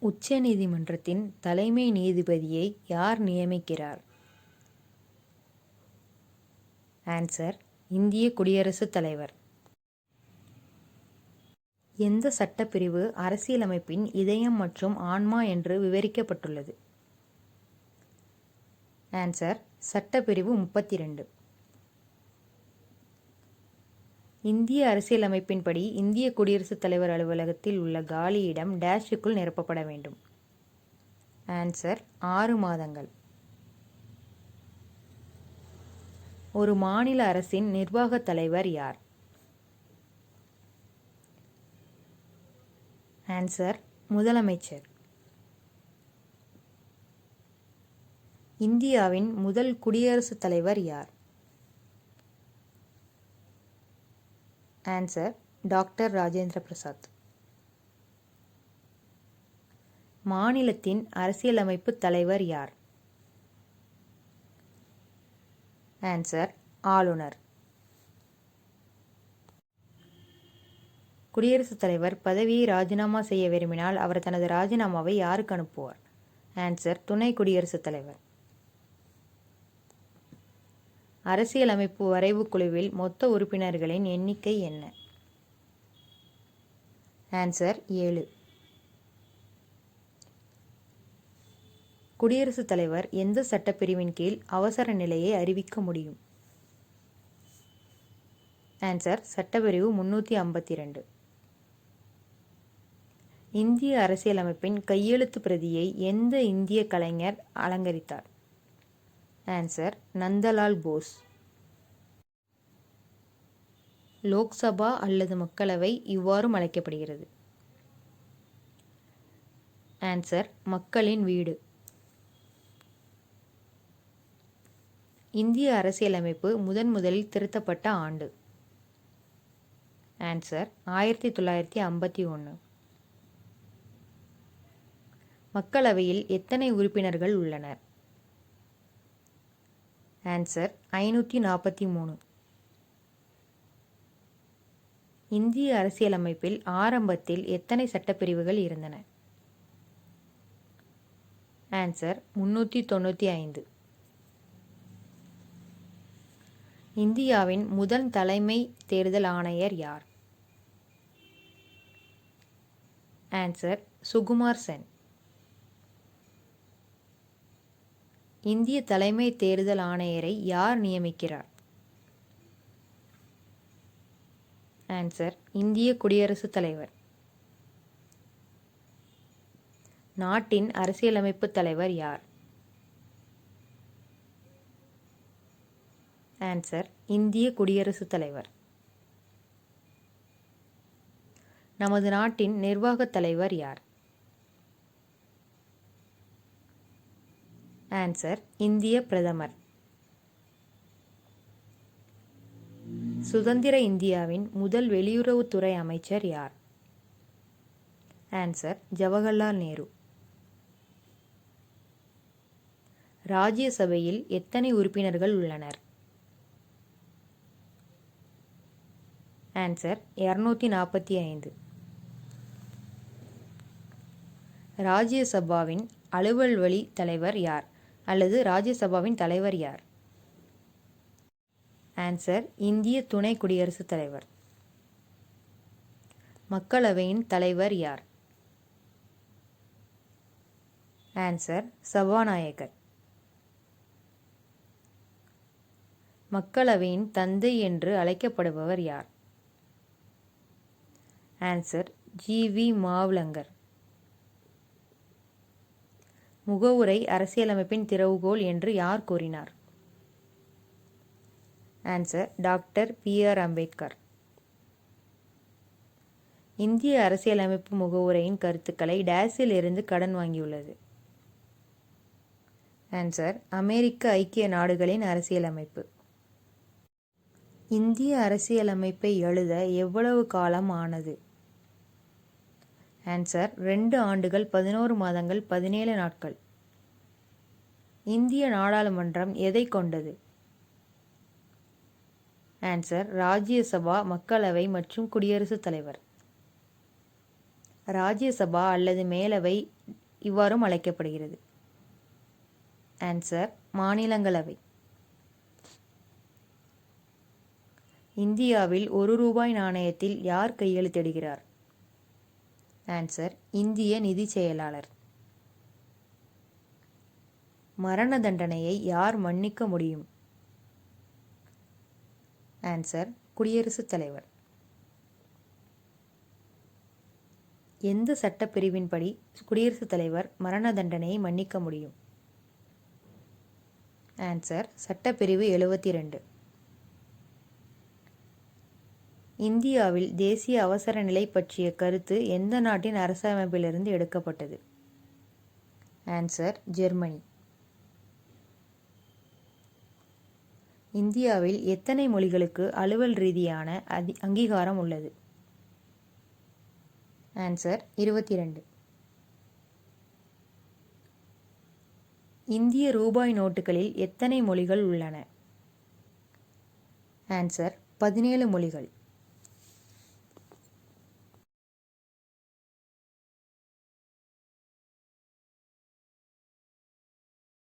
உச்ச நீதிமன்றத்தின் தலைமை நீதிபதியை யார் நியமிக்கிறார்? ஆன்சர்: இந்திய குடியரசுத் தலைவர். எந்த சட்டப்பிரிவு அரசியலமைப்பின் இதயம் மற்றும் ஆன்மா என்று விவரிக்கப்பட்டுள்ளது? ஆன்சர்: சட்டப்பிரிவு 32. இந்திய அரசியலமைப்பின்படி இந்திய குடியரசுத் தலைவர் அலுவலகத்தில் உள்ள காலியிடம் டேஷுக்குள் நிரப்பப்பட வேண்டும். ஆன்சர்: 6 மாதங்கள். ஒரு மாநில அரசின் நிர்வாகத் தலைவர் யார்? ஆன்சர்: முதலமைச்சர். இந்தியாவின் முதல் குடியரசுத் தலைவர் யார்? Answer: doctor Rajendra Prasad. மாநிலத்தின் அரசியலமைப்பு தலைவர் யார்? ஆன்சர்: ஆளுநர். குடியரசுத் தலைவர் பதவியை ராஜினாமா செய்ய விரும்பினால் அவர் தனது ராஜினாமாவை யாருக்கு அனுப்புவார்? ஆன்சர்: துணை குடியரசுத் தலைவர். அரசியலமைப்பு வரைவு குழுவில் மொத்த உறுப்பினர்களின் எண்ணிக்கை என்ன? ஆன்சர்: 7. குடியரசுத் தலைவர் எந்த சட்டப்பிரிவின் கீழ் அவசர நிலையை அறிவிக்க முடியும்? ஆன்சர்: சட்டப்பிரிவு 352. இந்திய அரசியலமைப்பின் கையெழுத்து பிரதியை எந்த இந்திய கலைஞர் அலங்கரித்தார்? ஆன்சர்: நந்தலால் போஸ். லோக்சபா அல்லது மக்களவை இவ்வாறும் அழைக்கப்படுகிறது. ஆன்சர்: மக்களின் வீடு. இந்திய அரசியலமைப்பு முதலில் திருத்தப்பட்ட ஆண்டு? ஆன்சர்: 1951. மக்களவையில் எத்தனை உறுப்பினர்கள் உள்ளனர்? ஆன்சர்: 543. இந்திய அரசியலமைப்பில் ஆரம்பத்தில் எத்தனை சட்டப்பிரிவுகள் இருந்தன? ஆன்சர்: 395. இந்தியாவின் முதல் தலைமை தேர்தல் ஆணையர் யார்? ஆன்சர்: சுகுமார் சென். இந்திய தலைமை தேர்தல் ஆணையரை யார் நியமிக்கிறார்? ஆன்சர்: இந்திய குடியரசுத் தலைவர். நாட்டின் அரசியலமைப்பு தலைவர் யார்? ஆன்சர்: இந்திய குடியரசுத் தலைவர். நமது நாட்டின் நிர்வாகத் தலைவர் யார்? ஆன்சர்: இந்திய பிரதமர். சுதந்திர இந்தியாவின் முதல் வெளியுறவுத்துறை அமைச்சர் யார்? ஆன்சர்: ஜவஹர்லால் நேரு. ராஜ்யசபையில் எத்தனை உறுப்பினர்கள் உள்ளனர்? ஆன்சர்: 245. ராஜ்யசபாவின் அலுவல்வழி தலைவர் யார் அல்லது ராஜ்யசபாவின் தலைவர் யார்? ஆன்சர்: இந்திய துணை குடியரசுத் தலைவர். மக்களவையின் தலைவர் யார்? ஆன்சர்: சபாநாயகர். மக்களவையின் தந்தை என்று அழைக்கப்படுபவர் யார்? Answer: GV. மாவ்லங்கர். முகவுரை அரசியலமைப்பின் திறவுகோல் என்று யார் கூறினார்? Answer: doctor B R. அம்பேத்கர். இந்திய அரசியலமைப்பு முகவுரையின் கருத்துக்களை டேஸில் இருந்து கடன் வாங்கியுள்ளது? ஆன்சர்: அமெரிக்க ஐக்கிய நாடுகளின் அரசியலமைப்பு. இந்திய அரசியலமைப்பை எழுத எவ்வளவு காலம் ஆனது? ஆன்சர்: 2 ஆண்டுகள் 11 மாதங்கள் 17 நாட்கள். இந்திய நாடாளுமன்றம் எதை கொண்டது? ஆன்சர்: ராஜ்யசபா, மக்களவை மற்றும் குடியரசுத் தலைவர். ராஜ்யசபா அல்லது மேலவை இவ்வாறும் அழைக்கப்படுகிறது. ஆன்சர் மாநிலங்களவை. இந்தியாவில் ₹1 நாணயத்தில் யார் கையெழுத்திடுகிறார்? ஆன்சர் இந்திய நிதிச் செயலாளர். மரண தண்டனையை யார் மன்னிக்க முடியும்? ஆன்சர் குடியரசுத் தலைவர். எந்த சட்டப்பிரிவின்படி குடியரசுத் தலைவர் மரண தண்டனையை மன்னிக்க முடியும்? ஆன்சர் சட்டப்பிரிவு 72. இந்தியாவில் தேசிய அவசர நிலை பற்றிய கருத்து எந்த நாட்டின் அரசமைப்பிலிருந்து எடுக்கப்பட்டது? Answer Germany. இந்தியாவில் எத்தனை மொழிகளுக்கு அலுவல் ரீதியான அங்கீகாரம் உள்ளது? ஆன்சர் 22. இந்திய ரூபாய் நோட்டுகளில் எத்தனை மொழிகள் உள்ளன? ஆன்சர் 17 மொழிகள்.